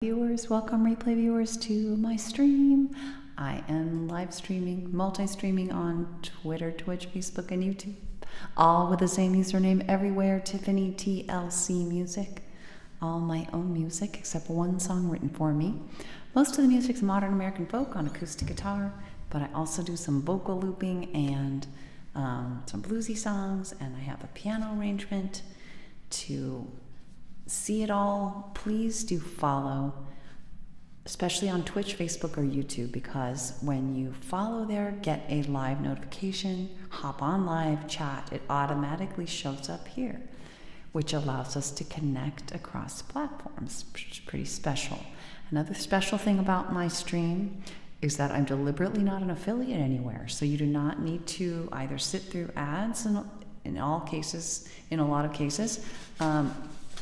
Viewers, welcome replay viewers to my stream. I am live streaming, multi-streaming on Twitter, Twitch, Facebook, and YouTube, all with the same username everywhere, Tiffany TLC Music. All my own music, except one song written for me. Most of the music's modern American folk on acoustic guitar, but I also do some vocal looping and some bluesy songs, and I have a piano arrangement. To see it all, please do follow, especially on Twitch, Facebook, or YouTube, because when you follow there, get a live notification, hop on live, chat, it automatically shows up here, which allows us to connect across platforms, which is pretty special. Another special thing about my stream is that I'm deliberately not an affiliate anywhere, so you do not need to either sit through ads in a lot of cases,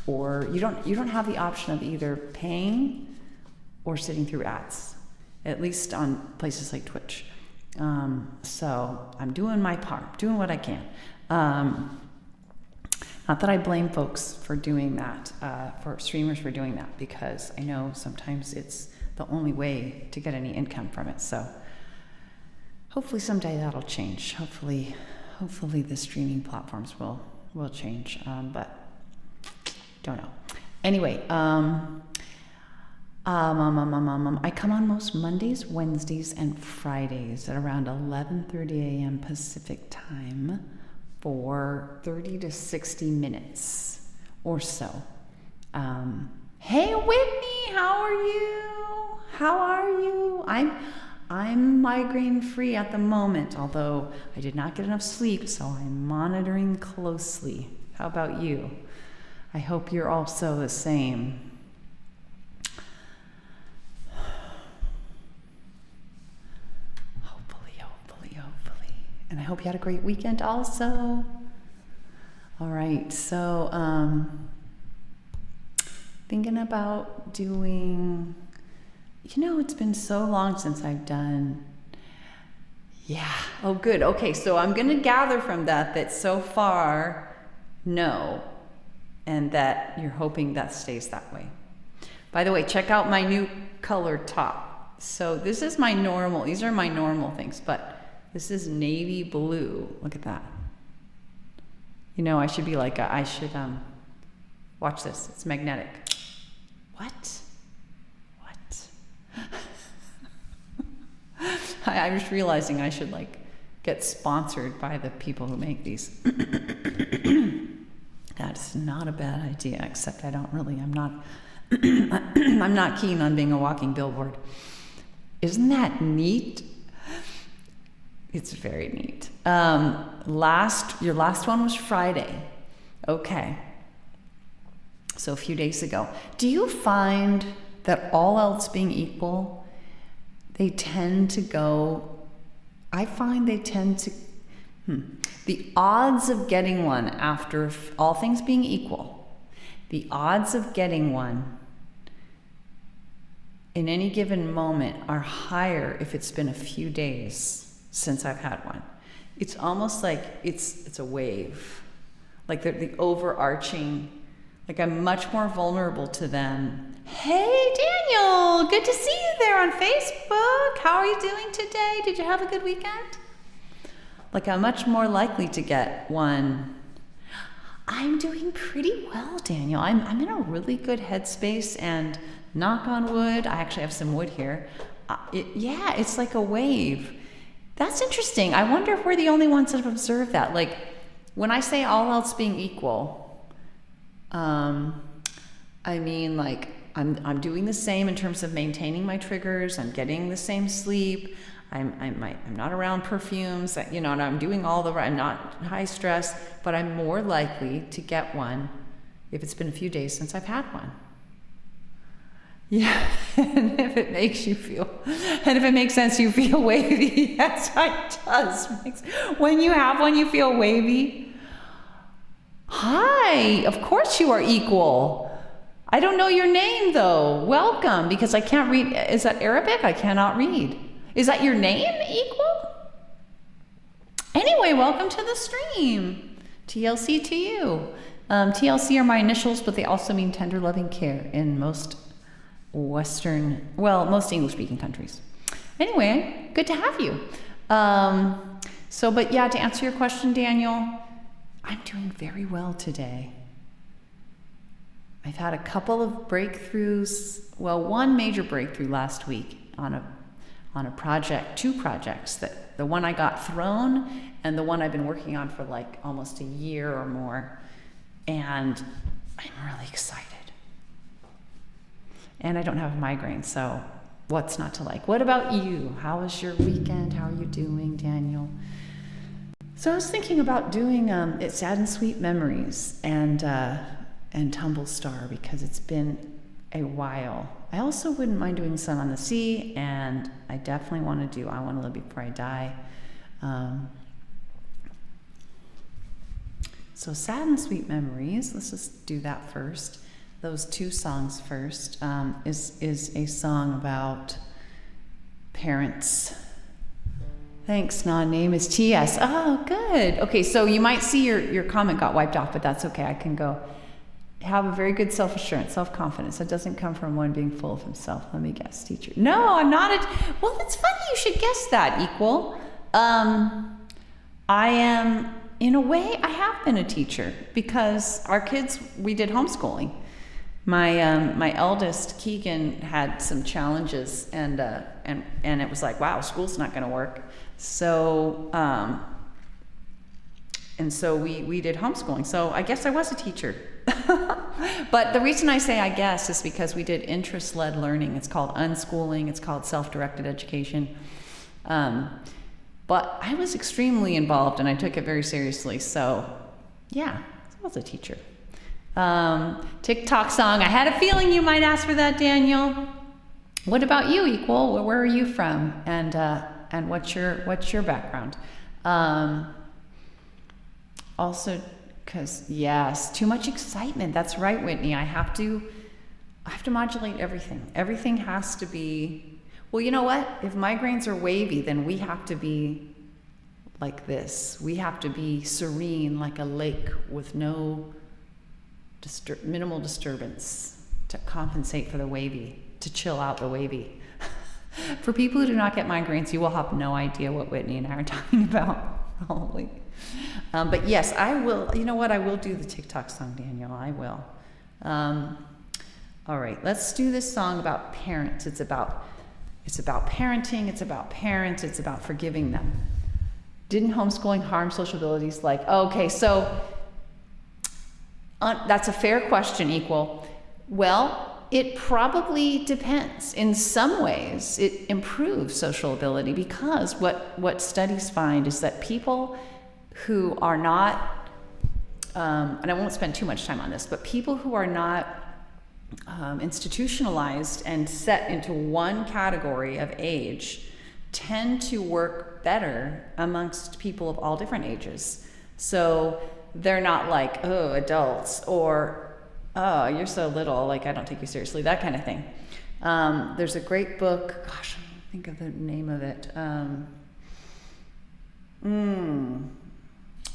or you don't have the option of either paying or sitting through ads, at least on places like Twitch. So I'm doing my part, doing what I can. Not that I blame folks for doing that, for streamers for doing that, because I know sometimes it's the only way to get any income from it. So hopefully someday that'll change. Hopefully the streaming platforms will change, but don't know. Anyway, I come on most Mondays, Wednesdays, and Fridays at around 11:30 a.m. Pacific time for 30 to 60 minutes or so. Hey Whitney, how are you? How are you? I'm migraine free at the moment, although I did not get enough sleep, so I'm monitoring closely. How about you? I hope you're also the same. Hopefully. And I hope you had a great weekend also. All right, so thinking about doing, it's been so long since I've done, oh good, okay, so I'm gonna gather from that so far, no, and that you're hoping that stays that way. By the way, check out my new color top. So this is my normal, these are my normal things, but this is navy blue, look at that. I should be like, watch this, it's magnetic. What? I'm just realizing I should get sponsored by the people who make these. That's not a bad idea, except I'm not I'm not keen on being a walking billboard. Isn't that neat? It's very neat. Your last one was Friday. Okay. So a few days ago. Do you find that all else being equal, the odds of getting one after all things being equal, the odds of getting one in any given moment are higher if it's been a few days since I've had one. It's almost like it's a wave, like the overarching, like I'm much more vulnerable to them. Hey Daniel, good to see you there on Facebook. How are you doing today? Did you have a good weekend? Like I'm much more likely to get one. I'm doing pretty well, Daniel. I'm in a really good headspace, and knock on wood, I actually have some wood here. It's like a wave. That's interesting. I wonder if we're the only ones that have observed that. Like when I say all else being equal, I mean like I'm doing the same in terms of maintaining my triggers. I'm getting the same sleep. I'm not around perfumes, and I'm doing I'm not high stress, but I'm more likely to get one if it's been a few days since I've had one. Yeah, and if it makes sense, you feel wavy. Yes, it does. When you have one, you feel wavy. Hi, of course you are equal. I don't know your name though. Welcome, because I can't read. Is that Arabic? I cannot read. Is that your name, equal? Anyway, welcome to the stream. TLC to you. TLC are my initials, but they also mean tender loving care in most most English-speaking countries. Anyway, good to have you. But yeah, to answer your question, Daniel, I'm doing very well today. I've had a couple of breakthroughs. Well, one major breakthrough last week on a project, 2 projects, the one I got thrown and the one I've been working on for like almost a year or more. And I'm really excited. And I don't have a migraine, so what's not to like? What about you? How was your weekend? How are you doing, Daniel? So I was thinking about doing It's Sad and Sweet Memories and Tumble Star because it's been a while. I also wouldn't mind doing Sun on the Sea, and I definitely want to do I Want to Live Before I Die. So Sad and Sweet Memories, let's just do that first. Those 2 songs first is a song about parents. Thanks, name is TS. Oh, good. Okay, so you might see your comment got wiped off, but that's okay. I can go. Have a very good self-assurance, self-confidence. That doesn't come from one being full of himself. Let me guess, teacher. No, I'm not well, it's funny you should guess that, Equal. I am, in a way, I have been a teacher because our kids, we did homeschooling. My eldest, Keegan, had some challenges and it was like, wow, school's not gonna work. So, we did homeschooling. So I guess I was a teacher. But the reason I say I guess is because we did interest-led learning. It's called unschooling. It's called self-directed education. But I was extremely involved and I took it very seriously. So yeah, I was a teacher. TikTok song. I had a feeling you might ask for that, Daniel. What about you, Equal? Where are you from? And what's your background? Also, because yes, too much excitement. That's right, Whitney. I have to modulate everything. Everything has to be. Well, you know what? If migraines are wavy, then we have to be like this. We have to be serene, like a lake with no minimal disturbance to compensate for the wavy, to chill out the wavy. For people who do not get migraines, you will have no idea what Whitney and I are talking about, probably. But yes, I will. You know what? I will do the TikTok song, Daniel. I will. All right, let's do this song about parents. It's about parenting. It's about parents. It's about forgiving them. Didn't homeschooling harm social abilities? Okay, so that's a fair question, Equal. Well, it probably depends. In some ways, it improves social ability because what studies find is that people who are not, and I won't spend too much time on this, but people who are not institutionalized and set into one category of age tend to work better amongst people of all different ages. So they're not like, oh, adults, or, oh, you're so little, like I don't take you seriously, that kind of thing. There's a great book, gosh, I can't think of the name of it.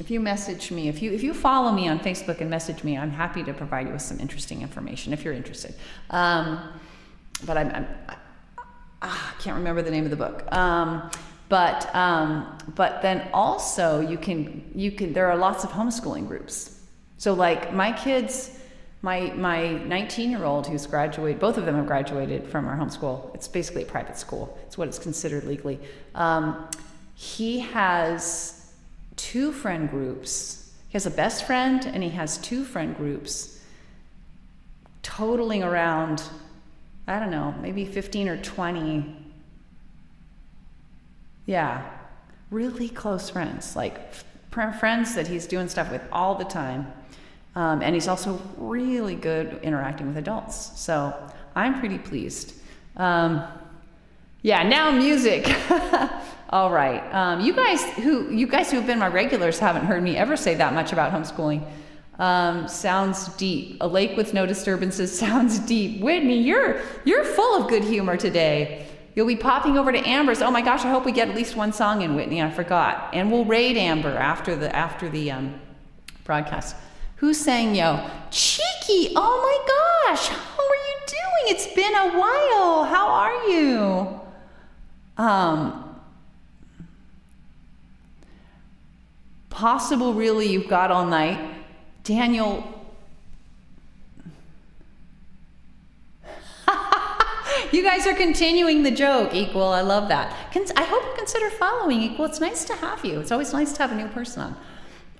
If you message me, if you follow me on Facebook and message me, I'm happy to provide you with some interesting information if you're interested. But I can't remember the name of the book. But then also you can there are lots of homeschooling groups. So like my kids, my 19-year-old who's graduated, both of them have graduated from our homeschool. It's basically a private school. It's what it's considered legally. He has 2 friend groups. He has a best friend and he has 2 friend groups totaling around, I don't know, maybe 15 or 20. Yeah, really close friends, like friends that he's doing stuff with all the time. And he's also really good interacting with adults. So I'm pretty pleased. Yeah, now music. All right. You guys who have been my regulars haven't heard me ever say that much about homeschooling. Sounds deep. A lake with no disturbances sounds deep. Whitney, you're full of good humor today. You'll be popping over to Amber's. Oh my gosh, I hope we get at least one song in, Whitney. I forgot. And we'll raid Amber after the broadcast. Who's saying yo? Cheeky! Oh my gosh! How are you doing? It's been a while. How are you? Possible, really, you've got all night. Daniel. You guys are continuing the joke, Equal. I love that. I hope you consider following, Equal. It's nice to have you. It's always nice to have a new person on.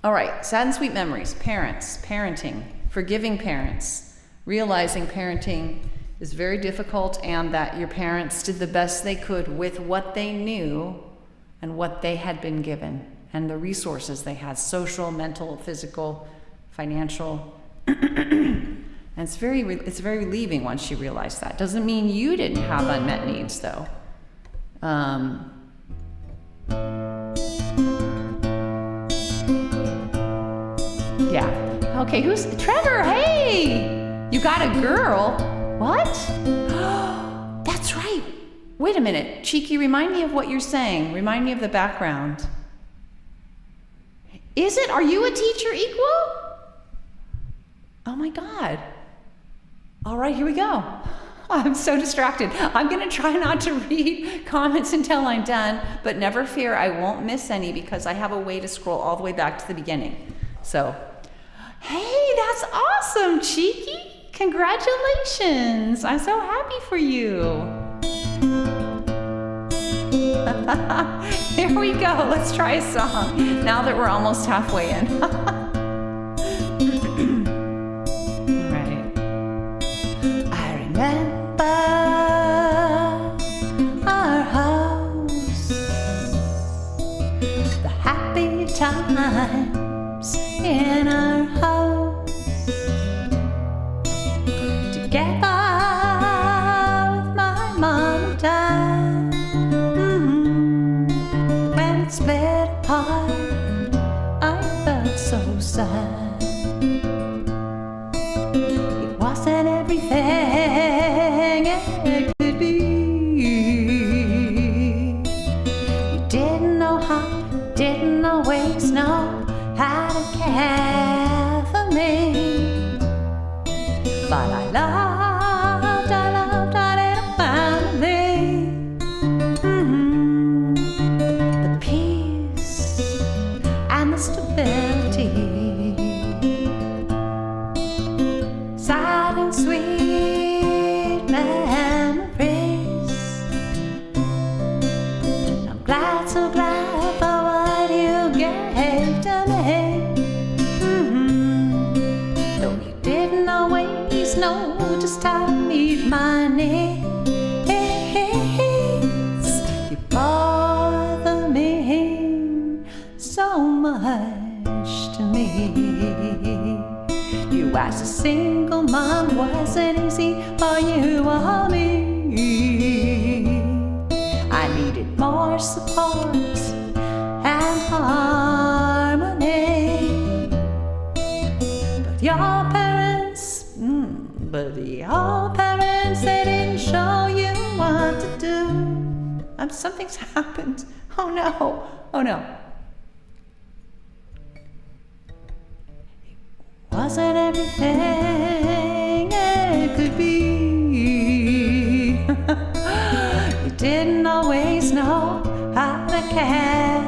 All right, sad and sweet memories. Parents, parenting, forgiving parents, realizing parenting is very difficult and that your parents did the best they could with what they knew and what they had been given and the resources they had, social, mental, physical, financial. And it's very relieving once you realize that. Doesn't mean you didn't have unmet needs, though. Yeah. Okay, who's Trevor? Hey, you got a girl? What? That's right. Wait a minute, Cheeky. Remind me of what you're saying. Remind me of the background. Is it? Are you a teacher, Equal? Oh my God. All right, here we go. I'm so distracted. I'm going to try not to read comments until I'm done, but never fear, I won't miss any because I have a way to scroll all the way back to the beginning. So, hey, that's awesome, Cheeky. Congratulations. I'm so happy for you. Here we go. Let's try a song now that we're almost halfway in. Right. I remember our house, the happy times in our house, together with my mom and dad. When it split apart, I felt so sad. It wasn't everything it could be. You didn't know how, didn't always know how to care for me. But I loved our little family. The peace and the stability. Sad and sweet memories. I'm glad, so glad for what you gave to me. Though you didn't always know just how to meet my needs, you bother me so much to me. You as a single mom wasn't easy for you or me. I needed more support and harmony. But your parents, they didn't show you what to do. Something's happened. Oh no, oh no. Wasn't everything it could be. You didn't always know how to care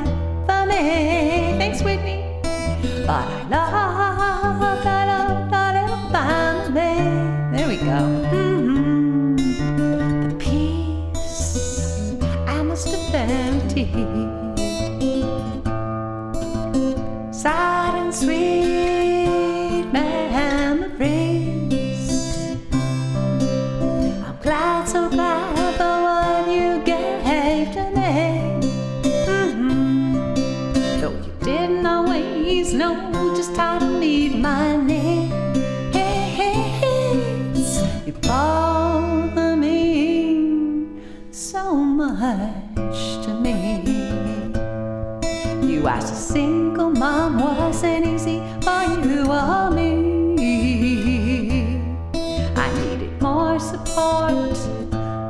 for me. Thanks, Whitney. But I loved our little family. There we go. The peace and the stability. Sad and sweet memories. I'm glad, so glad for what you gave to me. Though you didn't always know just how to meet my needs, you bother me so much to me. You as a single mom wasn't easy for you or me. I needed more support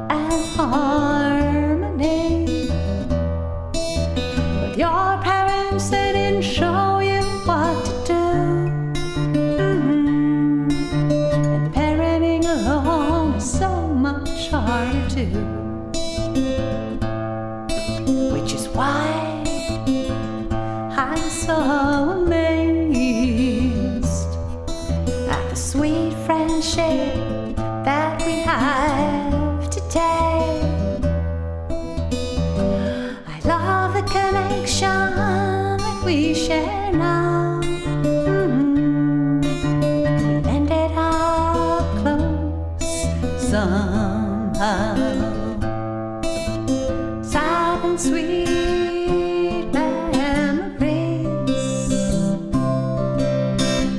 and harmony. But your parents, they didn't show you what to do. And parenting alone is too, which is why I'm so amazed at the sweet friendship that we have today. I love the connection that we share now. We ended up close somehow. Sad and sweet memories.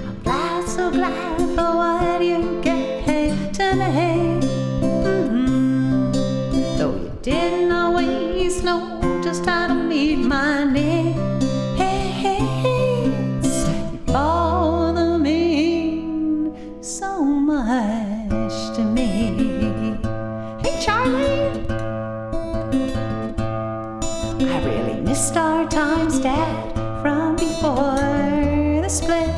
I'm glad, so glad for what you gave to me. Though you didn't always know just how to meet my needs, you bother me so much to me. Hey Charlie, I really missed our times, Dad, from before the split.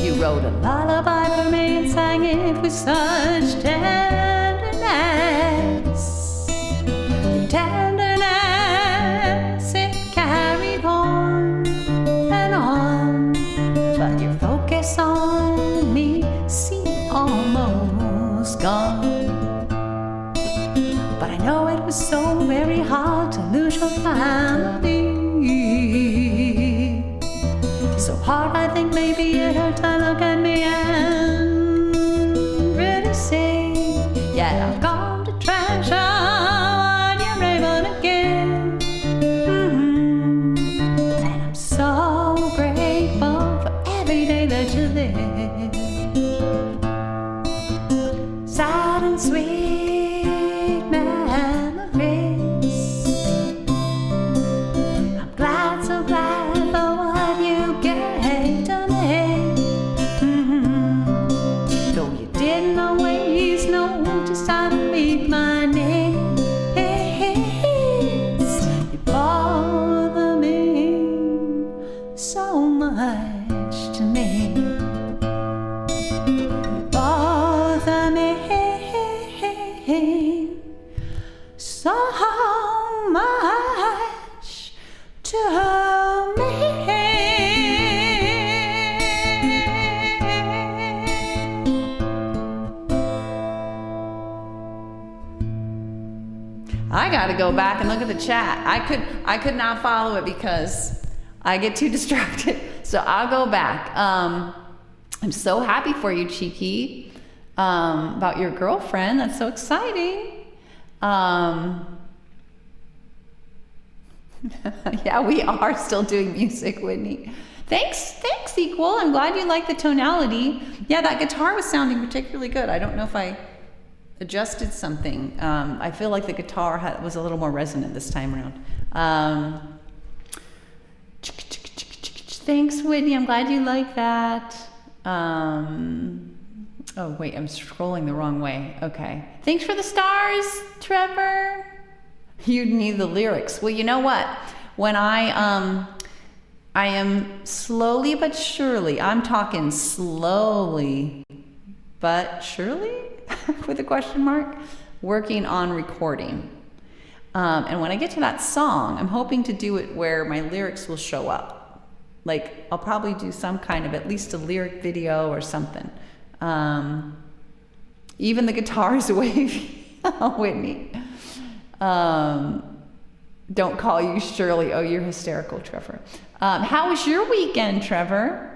You wrote a lullaby for me and sang it with such tenderness. Your tenderness, it carried on and on, but your focus on me seemed almost gone. But I know it was so very hard to lose your family. So hard, I think maybe it hurt to look at me and really see. Yet I've come to treasure what you're able to give. And I'm so grateful for every day that you live. Sad and sweet memories. I'm glad, so glad for what you gave to me. Though you didn't always know just how to meet my needs, you bother me so much to me. You bother me so much to me. I gotta go back and look at the chat. I could not follow it because I get too distracted. So I'll go back. I'm so happy for you, Cheeky, about your girlfriend. That's so exciting. Yeah, we are still doing music, Whitney. Thanks, Equal. I'm glad you like the tonality. Yeah, that guitar was sounding particularly good. I don't know if I adjusted something. I feel like the guitar was a little more resonant this time around. Thanks, Whitney. I'm glad you like that. Oh, wait, I'm scrolling the wrong way. Okay. Thanks for the stars, Trevor. You need the lyrics. Well, you know what? When I am slowly but surely, I'm talking slowly but surely, with a question mark, working on recording. And when I get to that song, I'm hoping to do it where my lyrics will show up. Like, I'll probably do some kind of at least a lyric video or something. Even the guitar is wavy. Whitney. Don't call you Shirley. Oh, you're hysterical, Trevor. How was your weekend, Trevor?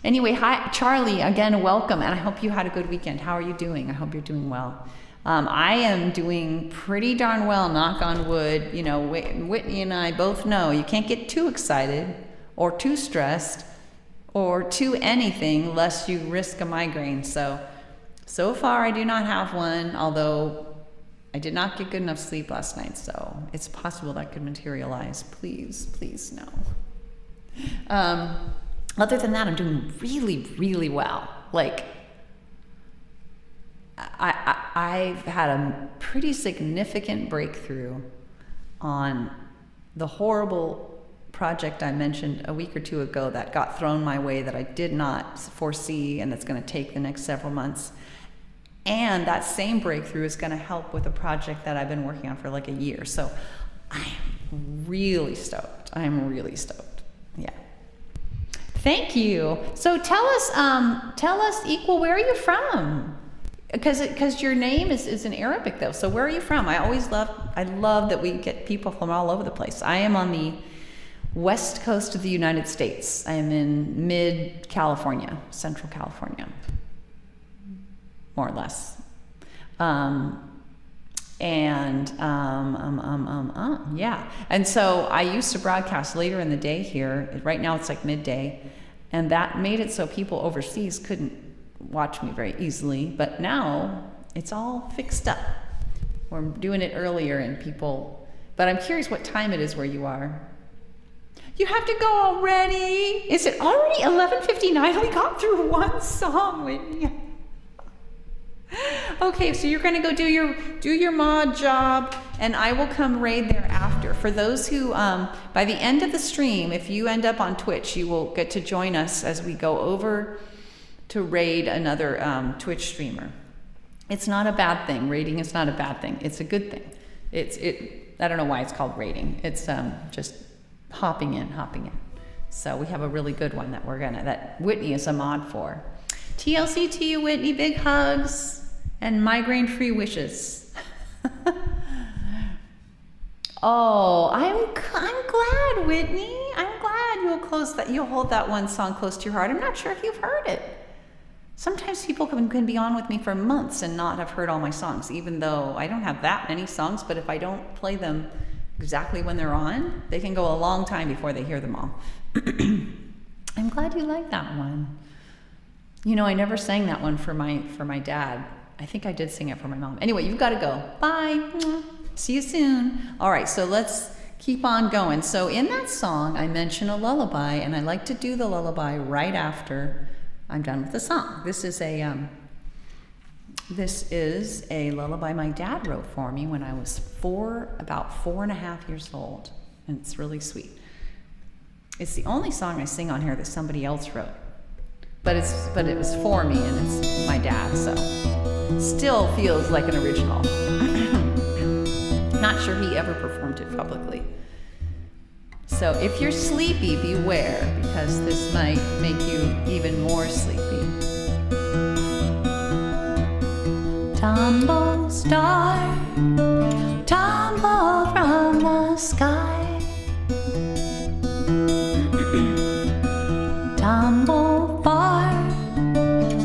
Anyway, hi, Charlie, again, welcome, and I hope you had a good weekend. How are you doing? I hope you're doing well. I am doing pretty darn well, knock on wood. You know, Whitney and I both know you can't get too excited or too stressed or too anything lest you risk a migraine. So far I do not have one, although I did not get good enough sleep last night, so it's possible that could materialize. Please, no. Other than that, I'm doing really, really well. Like, I've had a pretty significant breakthrough on the horrible project I mentioned a week or two ago that got thrown my way that I did not foresee and that's going to take the next several months. And that same breakthrough is going to help with a project that I've been working on for like a year. So I am really stoked. Yeah. Thank you. So tell us, Equal, where are you from? Because your name is in Arabic though. So where are you from? I love that we get people from all over the place. I am on the west coast of the United States. I am in mid-California, Central California, more or less. Yeah. And so I used to broadcast later in the day here. Right now it's like midday. And that made it so people overseas couldn't watch me very easily. But now it's all fixed up. We're doing it earlier and people, but I'm curious what time it is where you are. You have to go already. Is it already 11:59? We got through one song, Whitney. Okay, so you're gonna go do your mod job, and I will come raid there after. For those who, by the end of the stream, if you end up on Twitch, you will get to join us as we go over to raid another Twitch streamer. It's not a bad thing. Raiding is not a bad thing. It's a good thing. I don't know why it's called raiding. It's just hopping in. So we have a really good one that Whitney is a mod for. TLC to you, Whitney. Big hugs and migraine-free wishes. Oh, I'm glad, Whitney. I'm glad you'll hold that one song close to your heart. I'm not sure if you've heard it. Sometimes people can be on with me for months and not have heard all my songs, even though I don't have that many songs, but if I don't play them exactly when they're on, they can go a long time before they hear them all. I'm glad you like that one. You know, I never sang that one for my dad. I think I did sing it for my mom. Anyway, you've got to go. Bye. See you soon. All right, so let's keep on going. So in that song, I mention a lullaby, and I like to do the lullaby right after I'm done with the song. This is a lullaby my dad wrote for me when I was about 4.5 years old, and it's really sweet. It's the only song I sing on here that somebody else wrote, but it was for me, and it's my dad, so still feels like an original. Not sure he ever performed it publicly. So if you're sleepy, beware, because this might make you even more sleepy. Tumble star, tumble from the sky. Tumble far,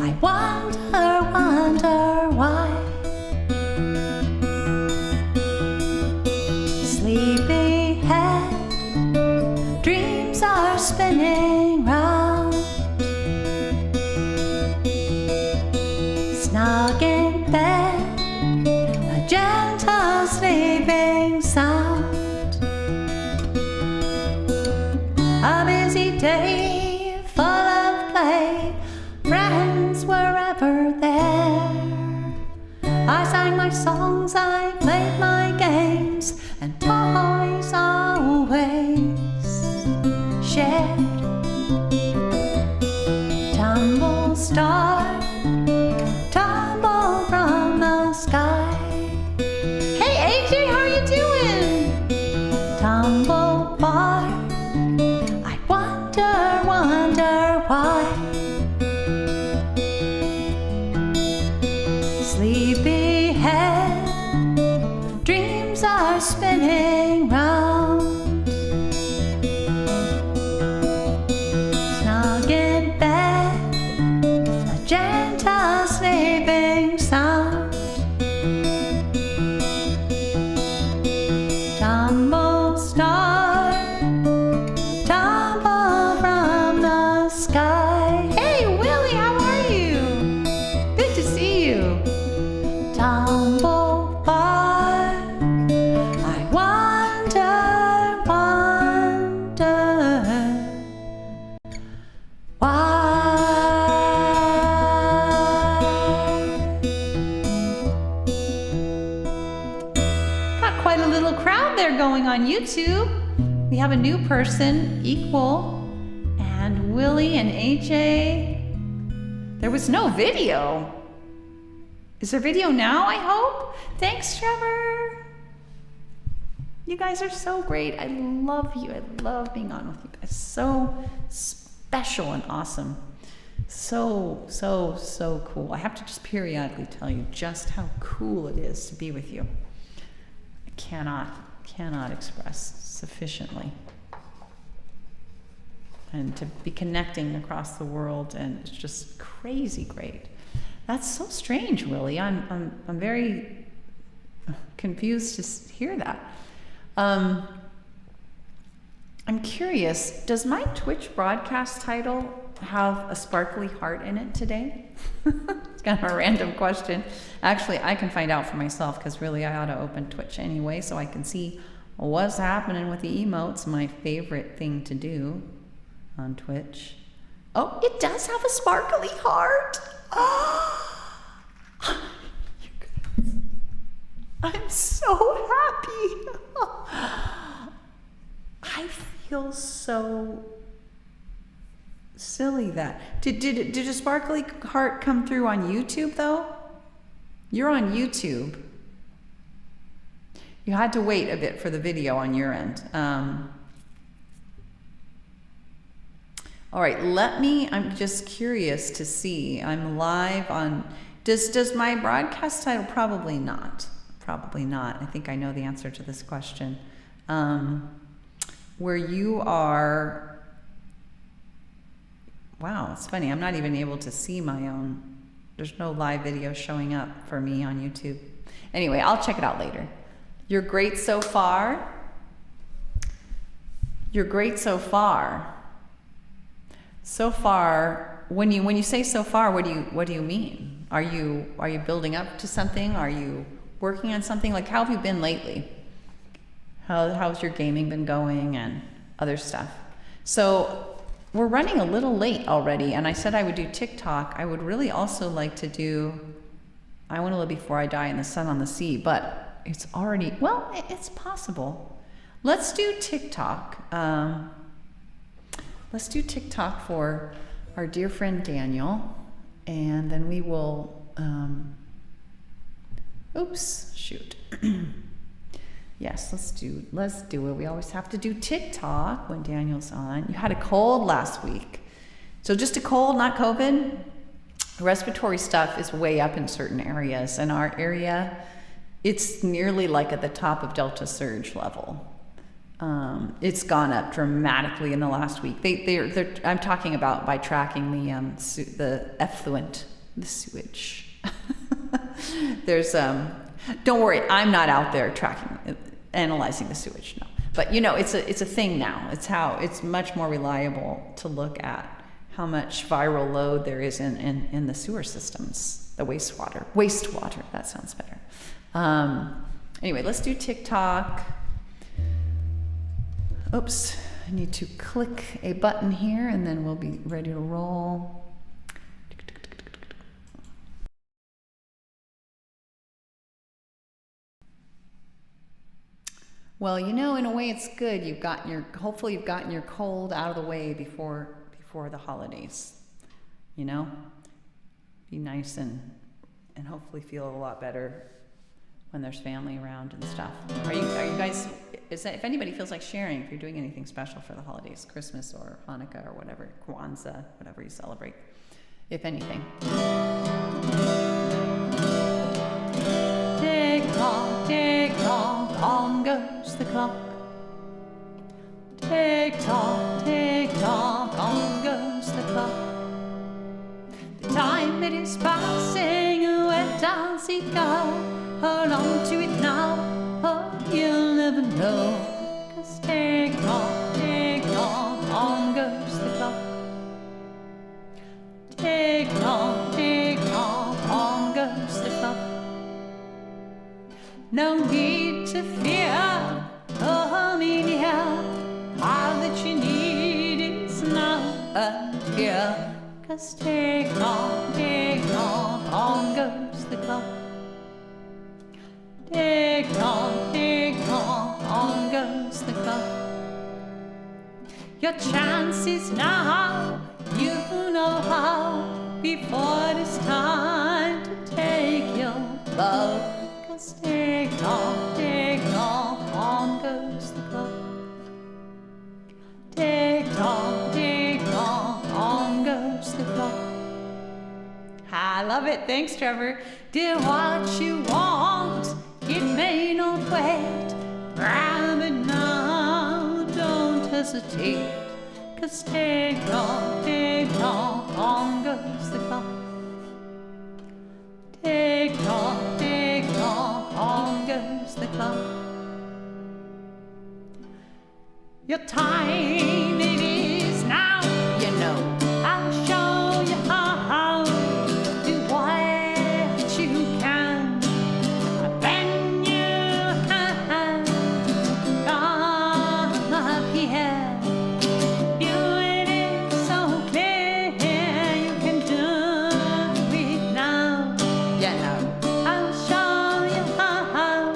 I wonder why. Sleepy head, dreams are spinning round. Snug in bed, a gentle sleeping sound. A busy day full of play, friends were ever there. I sang my songs, I played my games, and toys always shared. Tumble star, tumble from the sky. Hey AJ, how are you doing? Tumble far, I wonder why. Sleepy head, dreams are spinning round. Snug in bed, a gentle sleeping sound. Tumble star, tumble from the sky. Hey Willie, how are you? Good to see you. Tumble far, I wonder why. Got quite a little crowd there going on YouTube. We have a new person, Equal, and Willie and AJ. There was no video. Is there video now, I hope? Thanks, Trevor. You guys are so great. I love you. I love being on with you guys. So special and awesome. So, so, so cool. I have to just periodically tell you just how cool it is to be with you. I cannot express sufficiently. And to be connecting across the world, and it's just crazy great. That's so strange, Willie. I'm very confused to hear that. I'm curious, does my Twitch broadcast title have a sparkly heart in it today? It's kind of a random question. Actually, I can find out for myself, because really I ought to open Twitch anyway so I can see what's happening with the emotes, my favorite thing to do on Twitch. Oh, it does have a sparkly heart. Oh, I'm so happy. I feel so silly that. Did a sparkly heart come through on YouTube though? You're on YouTube. You had to wait a bit for the video on your end. All right, I'm just curious to see. I'm live on, does my broadcast title? Probably not. Probably not. I think I know the answer to this question. Where you are, wow, it's funny. I'm not even able to see my own. There's no live video showing up for me on YouTube. Anyway, I'll check it out later. You're great so far. You're great so far. So far, when you say so far, what do you mean? Are you building up to something? Are you working on something? Like, how have you been lately? How's your gaming been going and other stuff? So we're running a little late already, and I said I would do TikTok. I would really also like to do I Want to Live Before I Die in the Sun on the Sea, but it's already, well, it's possible. Let's do TikTok. Let's do TikTok for our dear friend Daniel, and then we will, oops, shoot. Yes, let's do it. We always have to do TikTok when Daniel's on. You had a cold last week. So just a cold, not COVID? Respiratory stuff is way up in certain areas. In our area, it's nearly like at the top of Delta surge level. It's gone up dramatically in the last week. I'm talking about by tracking the effluent, the sewage. There's don't worry, I'm not out there analyzing the sewage, no. But you know, it's a thing now. It's much more reliable to look at how much viral load there is in the sewer systems, the wastewater. That sounds better. Anyway, let's do TikTok. Oops, I need to click a button here and then we'll be ready to roll. Well, you know, in a way it's good. Hopefully you've gotten your cold out of the way before the holidays. You know? Be nice and hopefully feel a lot better when there's family around and stuff. Are you guys, if anybody feels like sharing, if you're doing anything special for the holidays, Christmas or Hanukkah or whatever, Kwanzaa, whatever you celebrate, if anything. Tick tock, on goes the clock. Tick tock, on goes the clock. The time it is passing, where does it go? Hold on to it now, or you'll never know. 'Cause tick tock, on goes the clock. Tick tock, on goes the clock. No need to fear, oh me dear, all that you need is now and here. 'Cause tick tock, on goes the clock. Tick tock, on goes the clock. Your chance is now, you know how, before it is time to take your bell. 'Cause ding dong, on goes the clock. Ding dong, on goes the clock. I love it. Thanks, Trevor. Do what you want. It may not wait. Grab it now. Don't hesitate. 'Cause ding dong, on goes the clock. Ding dong, on goes the clock. Your time it is now. You know, I'll show you how. Do what you can. When you have up here, view it is so clear. You can do it now. You know, I'll show you how.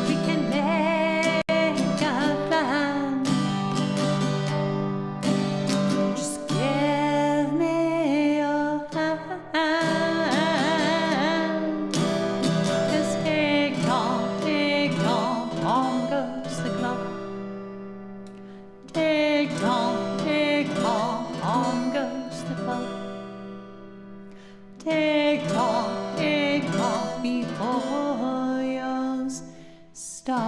We can make a plan. Just give me your hand. 'Cause ding dong, on goes the clock. Ding dong, on goes the clock. Ding dong, before yours stops.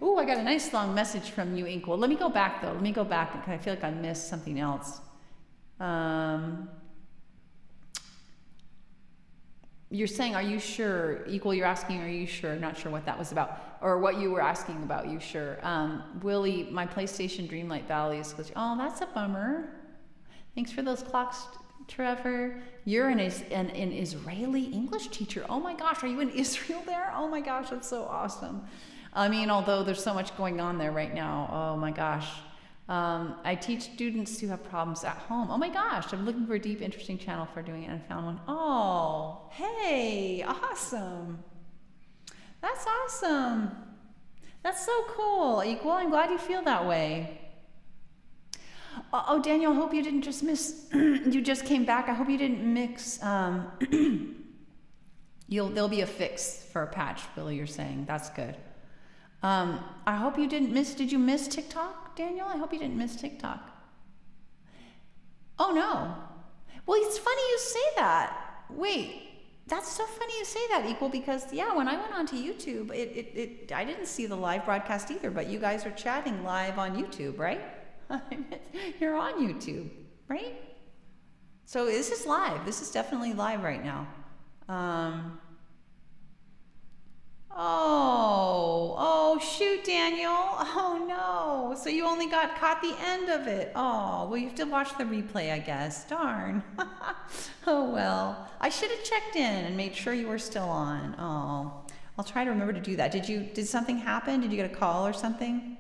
Ooh, I got a nice long message from you, Ink. Well, let me go back though. Let me go back because I feel like I missed something else. You're saying, are you sure? Equal, you're asking, are you sure? Not sure what that was about. Or what you were asking about, you sure? Willie, my PlayStation Dreamlight Valley is glitchy. Oh, that's a bummer. Thanks for those clocks, Trevor. You're an Israeli English teacher. Oh my gosh, are you in Israel there? Oh my gosh, that's so awesome. I mean, although there's so much going on there right now. Oh my gosh. I teach students who have problems at home. Oh my gosh, I'm looking for a deep, interesting channel for doing it and I found one. Oh, hey, awesome. That's awesome. That's so cool. Equal, I'm glad you feel that way. Oh, Daniel, I hope you didn't just miss, you just came back. I hope you didn't mix, there'll be a fix for a patch, Billy, you're saying. That's good. I hope you didn't miss, did you miss TikTok, Daniel? I hope you didn't miss TikTok. Oh no. Well, it's funny you say that. Wait, that's so funny you say that, Equal, because yeah, when I went onto YouTube, I didn't see the live broadcast either, but you guys are chatting live on YouTube, right? You're on YouTube, right? So this is live. This is definitely live right now. Oh, shoot, Daniel. Oh, no. So you only caught the end of it. Oh, well, you have to watch the replay, I guess. Darn. Oh, well. I should have checked in and made sure you were still on. Oh, I'll try to remember to do that. Did something happen? Did you get a call or something?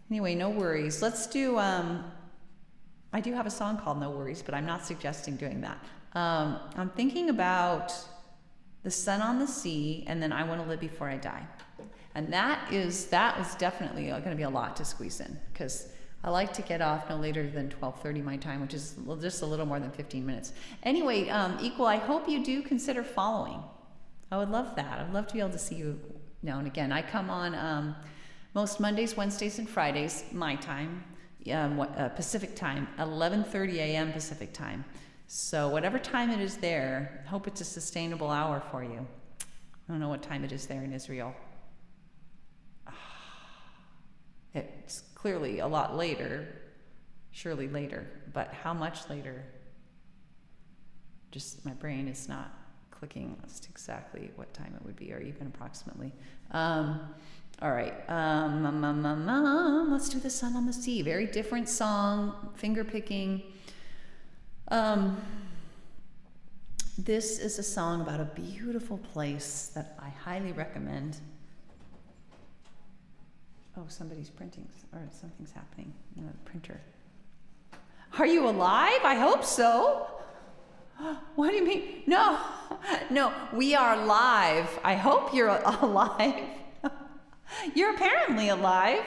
Anyway, no worries. Let's do, I do have a song called No Worries, but I'm not suggesting doing that. I'm thinking about The Sun on the Sea, and then I Want to Live Before I Die. And that was definitely going to be a lot to squeeze in, because I like to get off no later than 12:30 my time, which is just a little more than 15 minutes. Anyway, Equal, I hope you do consider following. I would love that. I'd love to be able to see you now and again. I come on most Mondays, Wednesdays, and Fridays, my time, Pacific time, 11:30 a.m. Pacific time. So whatever time it is there, hope it's a sustainable hour for you. I don't know what time it is there in Israel. It's clearly a lot later, surely later, but how much later? Just my brain is not clicking as to exactly what time it would be, or even approximately. All right, let's do The Sun on the Sea. Very different song, finger picking. This is a song about a beautiful place that I highly recommend. Oh, somebody's printing, or something's happening in the printer. Are you alive? I hope so. What do you mean? No, we are live. I hope you're alive. You're apparently alive.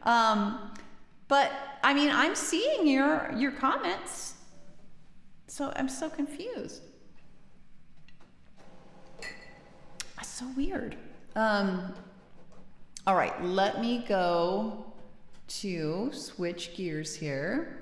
But I mean, I'm seeing your comments, so I'm so confused. That's so weird. All right, let me go to switch gears here.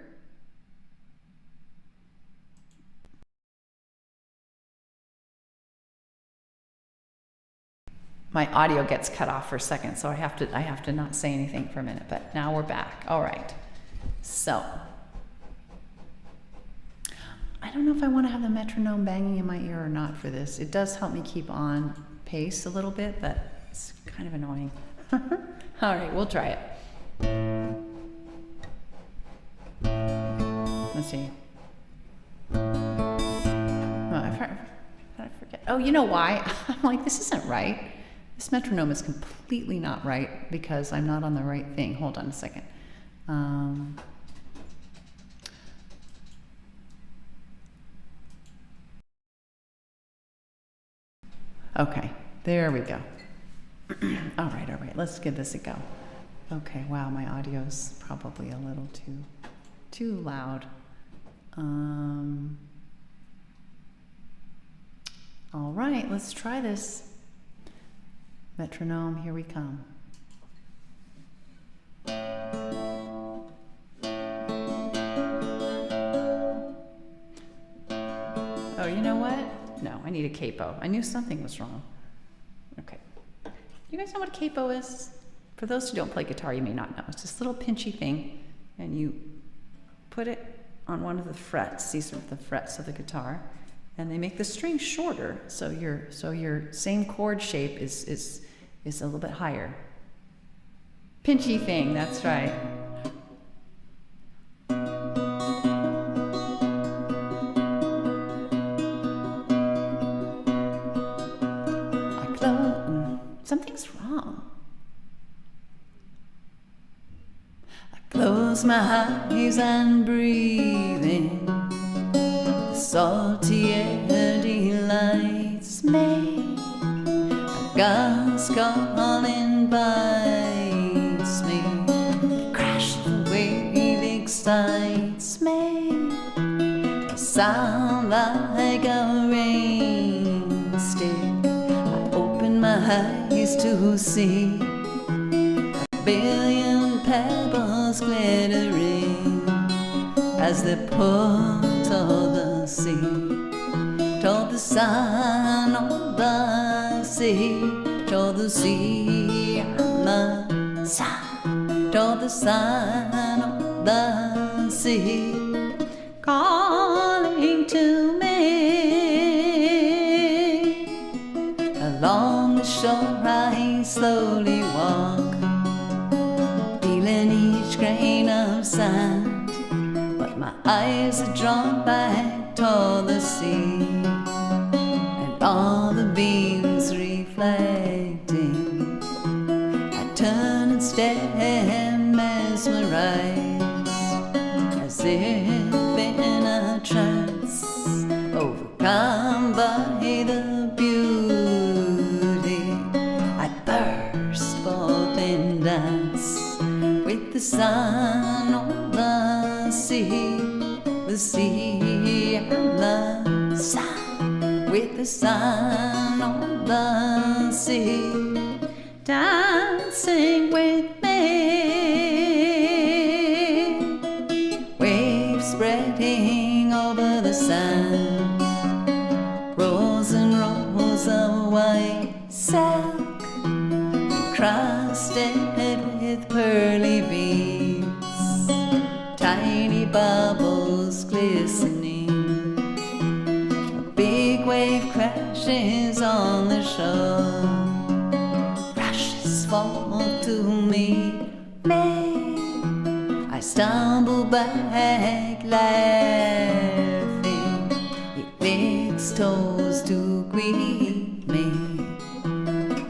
My audio gets cut off for a second, so I have to not say anything for a minute, but now we're back. All right. So I don't know if I want to have the metronome banging in my ear or not for this. It does help me keep on pace a little bit, but it's kind of annoying. All right, we'll try it. Let's see. Oh, I forget. Oh, you know why? I'm like, this isn't right. This metronome is completely not right because I'm not on the right thing. Hold on a second. Okay, there we go. All right, let's give this a go. Okay, wow, my audio's probably a little too loud. All right, let's try this. Metronome, here we come. Oh, you know what? No, I need a capo. I knew something was wrong. Okay. You guys know what a capo is? For those who don't play guitar, you may not know. It's this little pinchy thing, and you put it on one of the frets. These are the frets of the guitar, and they make the string shorter, so your same chord shape is a little bit higher. Pinchy thing, that's right. Something's wrong. I close my eyes and breathe in. The salty air delights me. A gust calling invites me. The crash of a wave excites me. A sound like a rain stick. I open my eyes to see a billion pebbles glittering as they pull toward the sea, toward the sun on the sea, toward the sea and the sun, toward the sun on the sea, calling to me. Along the shore I slowly walk, feeling each grain of sand, but my eyes are drawn back toward the sea, and all the beams reflecting. I turn and stare mesmerized, as if in a trance, overcome by the beauty. Dance with the sun on the sea and the sun, with the sun on the sea, dancing with me. Waves spreading over the sand, rows and rows of white silk, crusted with pearly beads, tiny bubbles glistening. A big wave crashes on the shore, rushes forth to meet me. I stumble back laughing, it licks toes to greet me.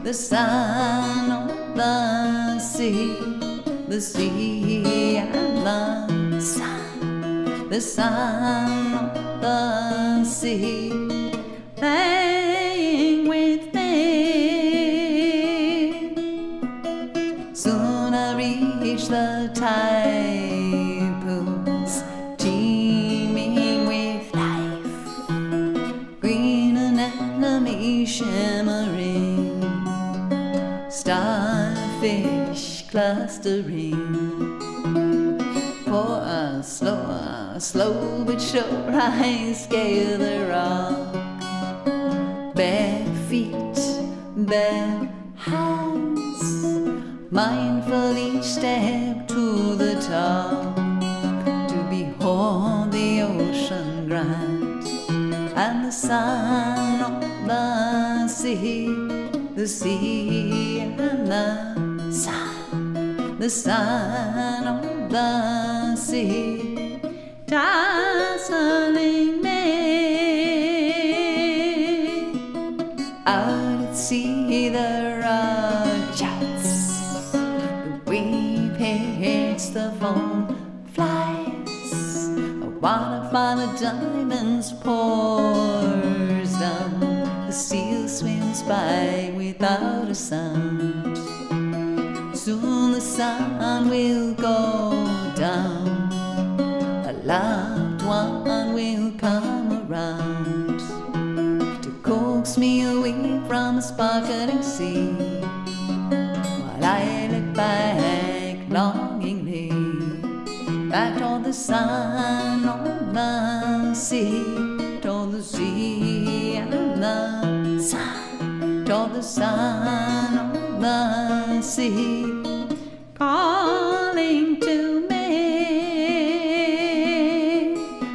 The sun on the sea and the sun, the sun on the sea, playing with me. Soon I reach the time shimmering, starfish clustering. For a slow but sure I scale the rock. Bare feet, bare hands, mindful each step to the top, to behold the ocean grand and the sun on the sea and the sun, the sun on the sea, dazzling me. Out at sea the rock jets, the wave hits the foam, flies, a waterfall of diamonds pours down, the seal swims by without a sound. Soon the sun will go down, a loved one will come around to coax me away from a sparkling sea, while I look back longingly, back toward the sun on the sea, toward the sea and the sun, toward the sun on the sea, calling to me,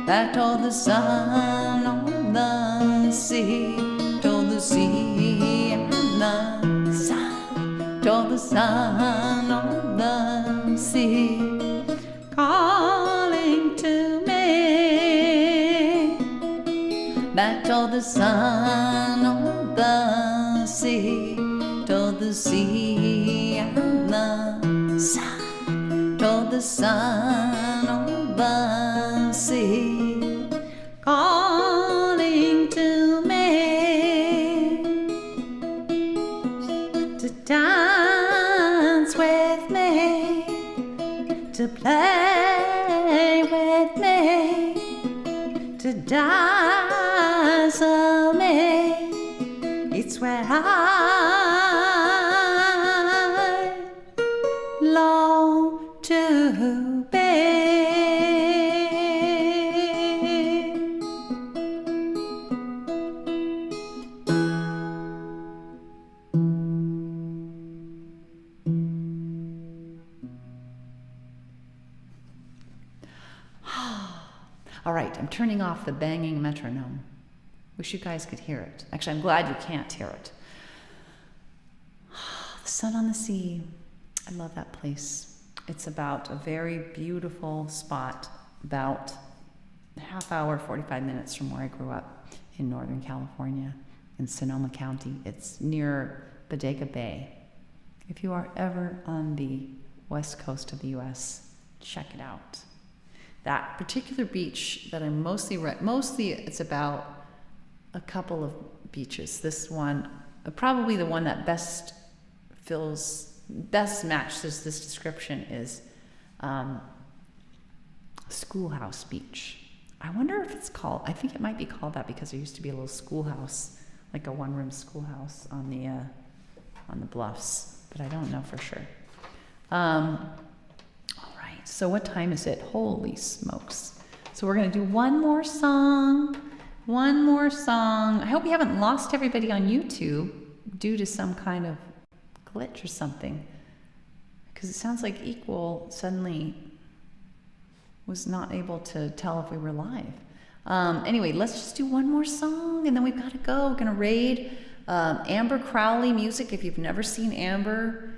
back toward the sun on the sea, toward the sea and the sun, toward the sun on the sea, calling to me, back toward the sun on the sea, toward the sea and the sun, toward the sun on the sea, calling to me, to dance with me, to play with me, to dazzle me. It's where I long to be. All right, I'm turning off the banging metronome. Wish you guys could hear it. Actually, I'm glad you can't hear it. The sun on the sea. I love that place. It's about a very beautiful spot, about a half hour, 45 minutes from where I grew up in Northern California, in Sonoma County. It's near Bodega Bay. If you are ever on the west coast of the US, check it out. That particular beach that I'm mostly it's about a couple of beaches. This one, probably the one that best matches this description is Schoolhouse Beach. I wonder if it's called, I think it might be called that because there used to be a little schoolhouse, like a one-room schoolhouse on the bluffs, but I don't know for sure. All right, so what time is it? Holy smokes. So we're gonna do one more song. I hope you haven't lost everybody on YouTube due to some kind of glitch or something, because it sounds like Equal suddenly was not able to tell if we were live. Anyway, let's just do one more song and then we've got to go. We're gonna raid Amber Crowley music. If you've never seen Amber,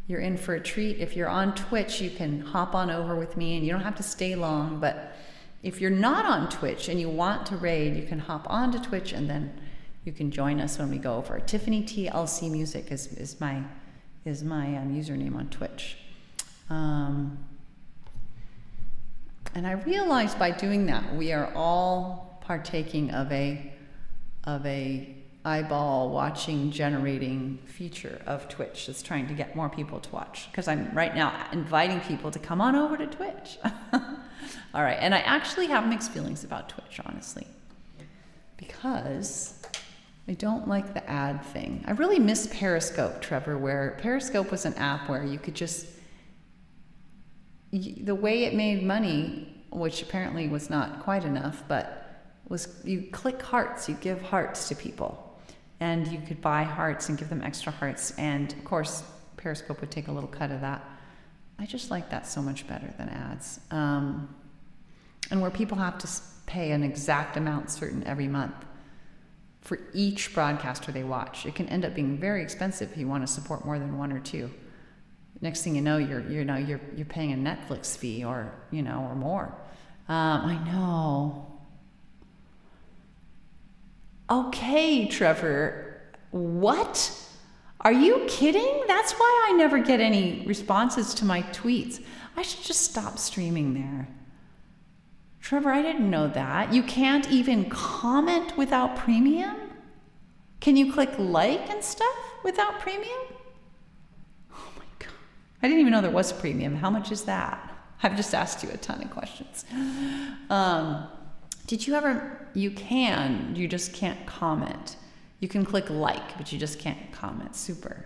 you're in for a treat. If you're on Twitch, you can hop on over with me and you don't have to stay long, but if you're not on Twitch and you want to raid, you can hop onto Twitch and then you can join us when we go over. Tiffany TLC Music is my username on Twitch. And I realized by doing that, we are all partaking of a eyeball watching generating feature of Twitch that's trying to get more people to watch, because I'm right now inviting people to come on over to Twitch. All right, and I actually have mixed feelings about Twitch, honestly, because I don't like the ad thing. I really miss Periscope, Trevor, where Periscope was an app where you could just, the way it made money, which apparently was not quite enough, but was you click hearts, you give hearts to people, and you could buy hearts and give them extra hearts, and of course Periscope would take a little cut of that. I just like that so much better than ads. And where people have to pay an exact amount certain every month for each broadcaster they watch. It can end up being very expensive if you want to support more than one or two. Next thing you know, you're paying a Netflix fee or more. I know. Okay, Trevor. What? Are you kidding? That's why I never get any responses to my tweets. I should just stop streaming there. Trevor, I didn't know that. You can't even comment without premium? Can you click like and stuff without premium? Oh my God. I didn't even know there was premium. How much is that? I've just asked you a ton of questions. Did you ever, you just can't comment. You can click like, but you just can't comment. Super.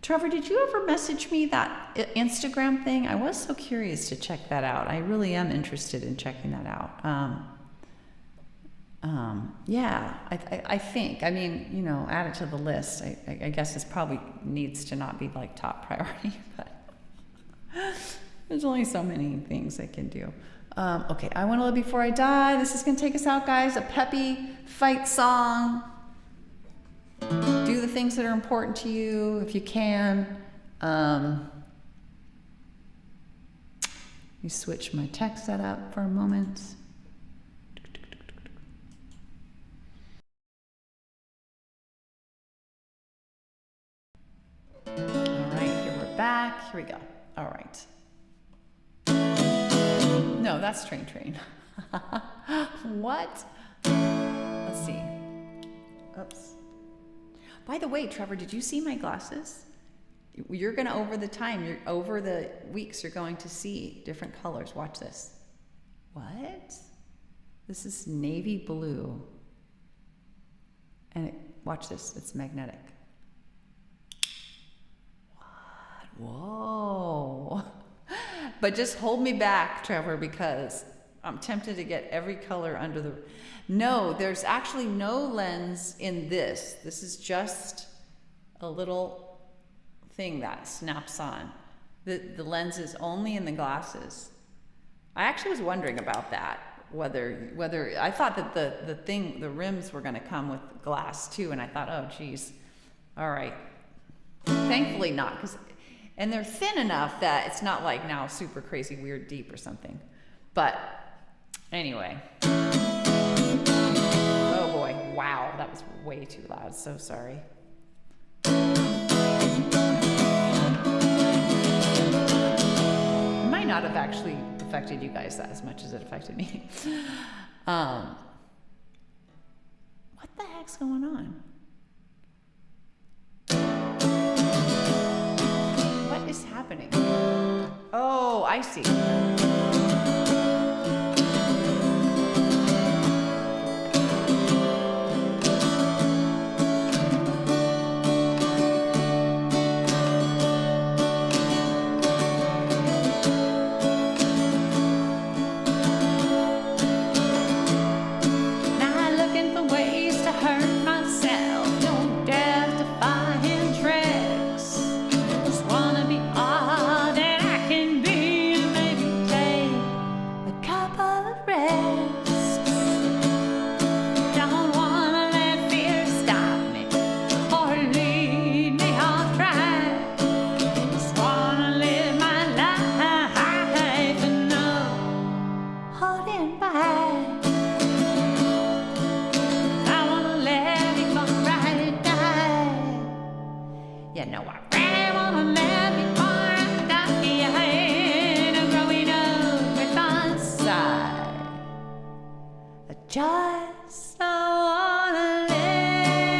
Trevor, did you ever message me that Instagram thing? I was so curious to check that out. I really am interested in checking that out. Yeah, I think, I mean, add it to the list. I guess this probably needs to not be like top priority, but there's only so many things I can do. Okay, I Want to Live Before I Die. This is going to take us out, guys. A peppy fight song. Do the things that are important to you if you can. You switch my text setup for a moment. All right, here we're back. Here we go. All right. No, that's Train. What? Let's see. Oops. By the way, Trevor, did you see my glasses? You're going to, over the weeks, you're going to see different colors. Watch this. What? This is navy blue. And watch this. It's magnetic. What? Whoa. But just hold me back, Trevor, because I'm tempted to get every color under the... No, there's actually no lens in this. This is just a little thing that snaps on. The lens is only in the glasses. I actually was wondering about that, whether I thought that the rims were going to come with glass too, and I thought, oh geez, all right. Thankfully not, and they're thin enough that it's not like now super crazy weird deep or something. But anyway. Oh boy, wow, that was way too loud. So sorry. Might not have actually affected you guys that as much as it affected me. What the heck's going on? What is happening? Oh, I see. Just so wanna live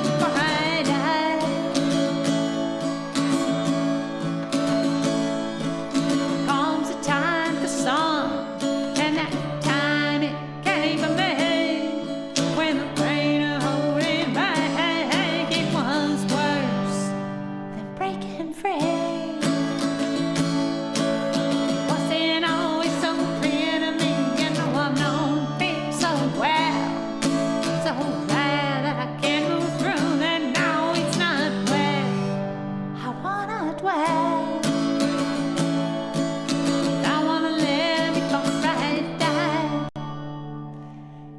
before I die. Comes a time for song, and that time it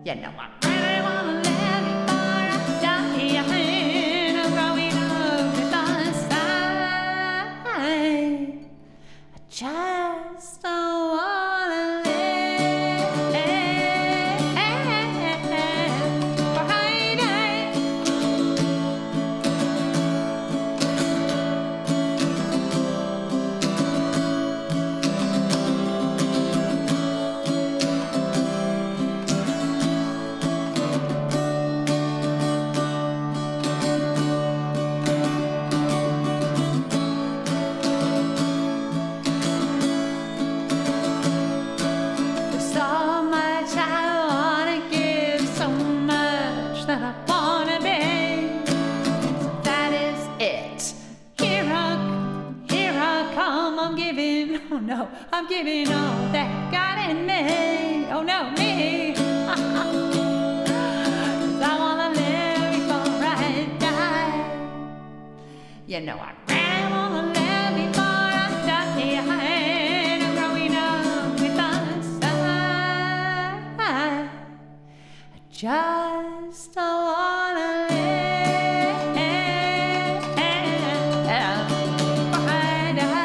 You know I really wanna live before I die. I'm growing up with the side. I just don't wanna live Friday. There's so much I wanna give, so much that I wanna be. So that is it. Here I come. I'm giving. Oh no, I'm giving all that God in me. Oh no, me. 'Cause I wanna live before I die. You know I really wanna live before I die. I'm growing up with the sun. I just don't wanna live before I die.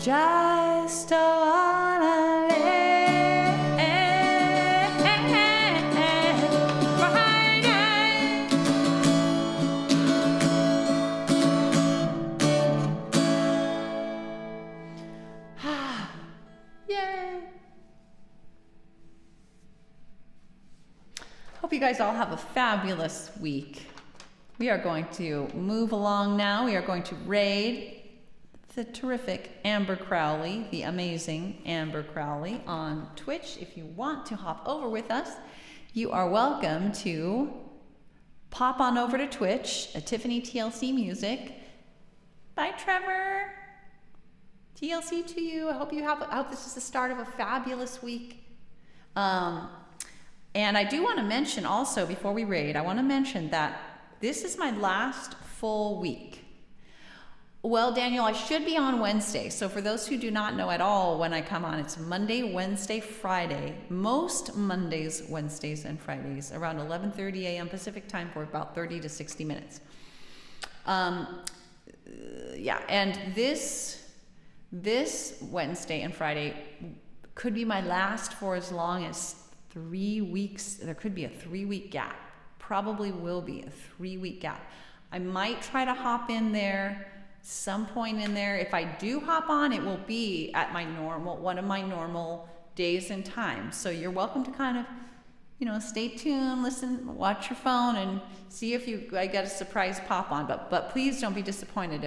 Just don't wanna live before I die. Yay! Hope you guys all have a fabulous week. We are going to move along now. We are going to raid the terrific Amber Crowley, the amazing Amber Crowley on Twitch. If you want to hop over with us, you are welcome to pop on over to Twitch at Tiffany TLC Music. Bye, Trevor. TLC to you. I hope this is the start of a fabulous week. And I do want to mention also, before we raid, I want to mention that this is my last full week. Well, Daniel, I should be on Wednesday. So for those who do not know at all when I come on, it's Monday, Wednesday, Friday. Most Mondays, Wednesdays, and Fridays around 11:30 a.m. Pacific time for about 30 to 60 minutes. Yeah, and this Wednesday and Friday could be my last for as long as 3 weeks. There could be a 3-week gap. Probably will be a 3-week gap. I might try to hop in there some point in there. If I do hop on, it will be at one of my normal days and times. So you're welcome to kind of, stay tuned, listen, watch your phone, and see if I get a surprise pop on. But please don't be disappointed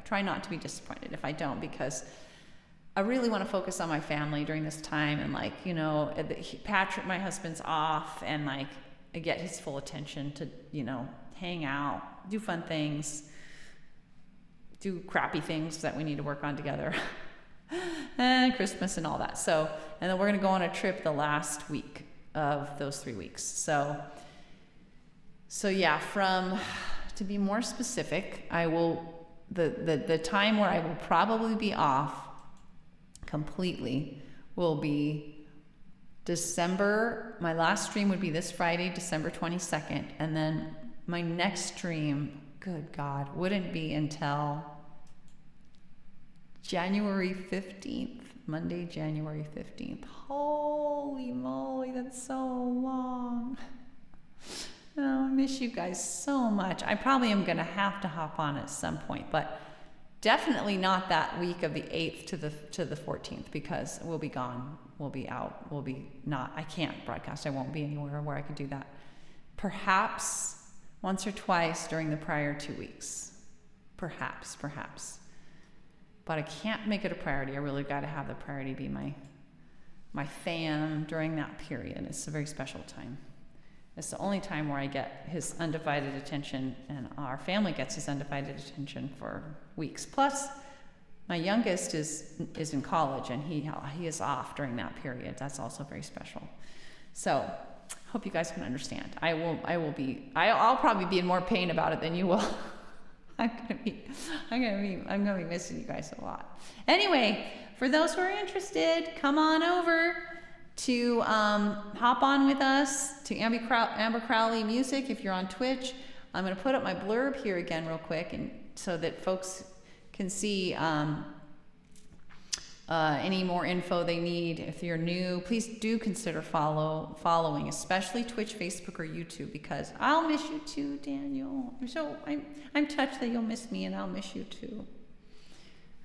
try not to be disappointed if I don't, because I really want to focus on my family during this time. And Patrick, my husband's off, and I get his full attention to, hang out, do fun things, do crappy things that we need to work on together, and Christmas and all that. So, and then we're going to go on a trip the last week of those 3 weeks. So yeah, to be more specific, I will, the time where I will probably be off completely will be December. My last stream would be this Friday, December 22nd. And then my next stream, good God, wouldn't be until January 15th, Monday, January 15th. Holy moly, that's so long. Oh, I miss you guys so much. I probably am going to have to hop on at some point, but definitely not that week of the 8th to the 14th, because we'll be gone. We'll be out. I can't broadcast. I won't be anywhere where I could do that. Perhaps once or twice during the prior 2 weeks. Perhaps. But I can't make it a priority. I really got to have the priority be my fam during that period. It's a very special time. It's the only time where I get his undivided attention, and our family gets his undivided attention for weeks. Plus, my youngest is in college, and he is off during that period. That's also very special. So, hope you guys can understand. I'll probably be in more pain about it than you will. I'm gonna be missing you guys a lot. Anyway, for those who are interested, come on over to hop on with us to Amber Crowley Music if you're on Twitch. I'm gonna put up my blurb here again real quick, and so that folks can see any more info they need. If you're new, please do consider following, especially Twitch, Facebook, or YouTube, because I'll miss you too, Daniel. I'm touched that you'll miss me, and I'll miss you too.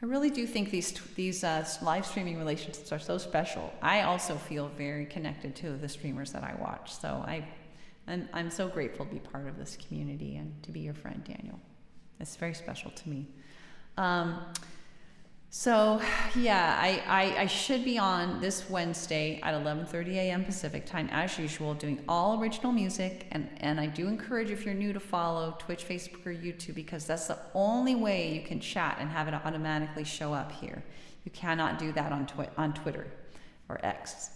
I really do think these live streaming relationships are so special. I also feel very connected to the streamers that I watch. So I'm so grateful to be part of this community and to be your friend, Daniel. It's very special to me. So yeah, I should be on this Wednesday at 11:30 a.m. Pacific time, as usual, doing all original music. And I do encourage, if you're new, to follow Twitch, Facebook, or YouTube, because that's the only way you can chat and have it automatically show up here. You cannot do that on Twitter or X.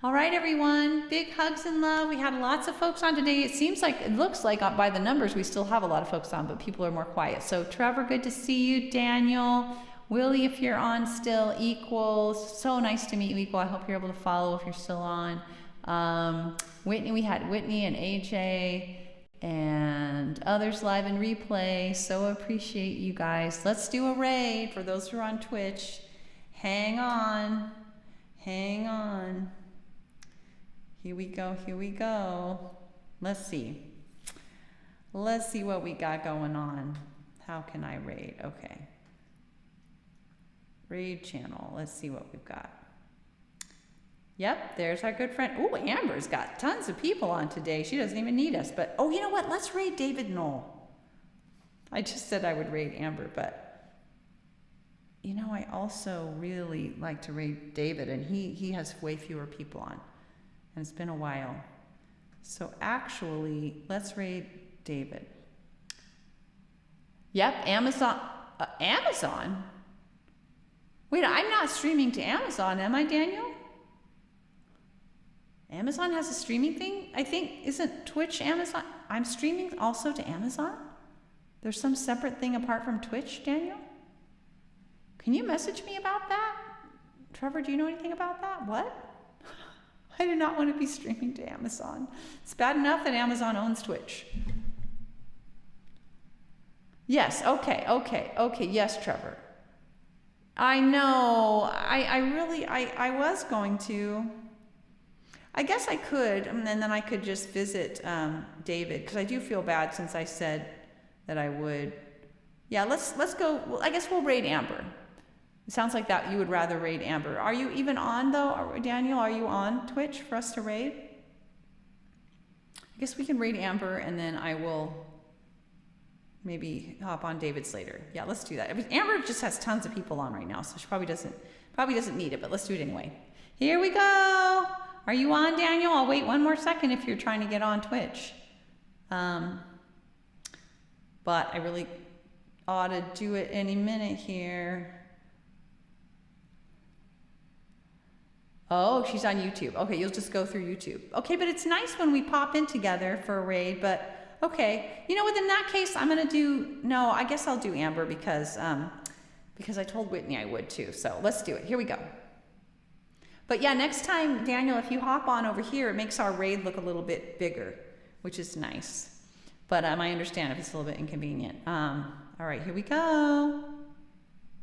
All right, everyone, big hugs and love. We had lots of folks on today. It looks like by the numbers, we still have a lot of folks on, but people are more quiet. So Trevor, good to see you. Daniel, Willie, if you're on still, Equal, so nice to meet you, Equal. I hope you're able to follow if you're still on. Whitney, we had Whitney and AJ and others live in replay. So appreciate you guys. Let's do a raid for those who are on Twitch. Hang on. Here we go. Let's see what we got going on. How can I raid? Okay. Raid channel. Let's see what we've got. Yep, there's our good friend. Oh, Amber's got tons of people on today. She doesn't even need us, but oh, you know what? Let's raid David Knoll. I just said I would raid Amber, but you know, I also really like to raid David, and he has way fewer people on. And it's been a while. So actually, let's raid David. Yep, Amazon. Amazon? Wait, I'm not streaming to Amazon, am I, Daniel? Amazon has a streaming thing? I think, isn't Twitch Amazon? I'm streaming also to Amazon? There's some separate thing apart from Twitch, Daniel? Can you message me about that? Trevor, do you know anything about that? What? I do not want to be streaming to Amazon. It's bad enough that Amazon owns Twitch. Yes, okay, yes, Trevor. I know, I was going to. I guess I could, and then I could just visit David, because I do feel bad since I said that I would. Yeah, let's go. Well, I guess we'll raid Amber. It sounds like that you would rather raid Amber. Are you even on, though? Daniel, are you on Twitch for us to raid? I guess we can raid Amber, and then I will maybe hop on David's later. Yeah, let's do that. I mean, Amber just has tons of people on right now, so she probably doesn't need it, but let's do it anyway. Here we go. Are you on, Daniel? I'll wait one more second if you're trying to get on Twitch. But I really ought to do it any minute here. Oh, she's on YouTube. Okay, you'll just go through YouTube. Okay, but it's nice when we pop in together for a raid, but okay. You know what, in that case, I guess I'll do Amber because I told Whitney I would too. So let's do it. Here we go. But yeah, next time, Daniel, if you hop on over here, it makes our raid look a little bit bigger, which is nice. But I understand if it's a little bit inconvenient. All right, here we go.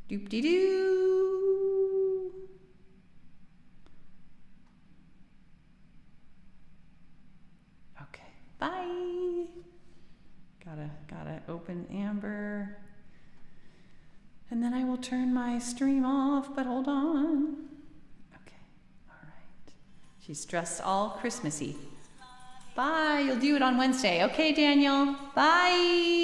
Doop-de-doo. Bye. Gotta open Amber. And then I will turn my stream off, but hold on. Okay, all right. She's dressed all Christmassy. Bye, you'll do it on Wednesday. Okay, Daniel, bye.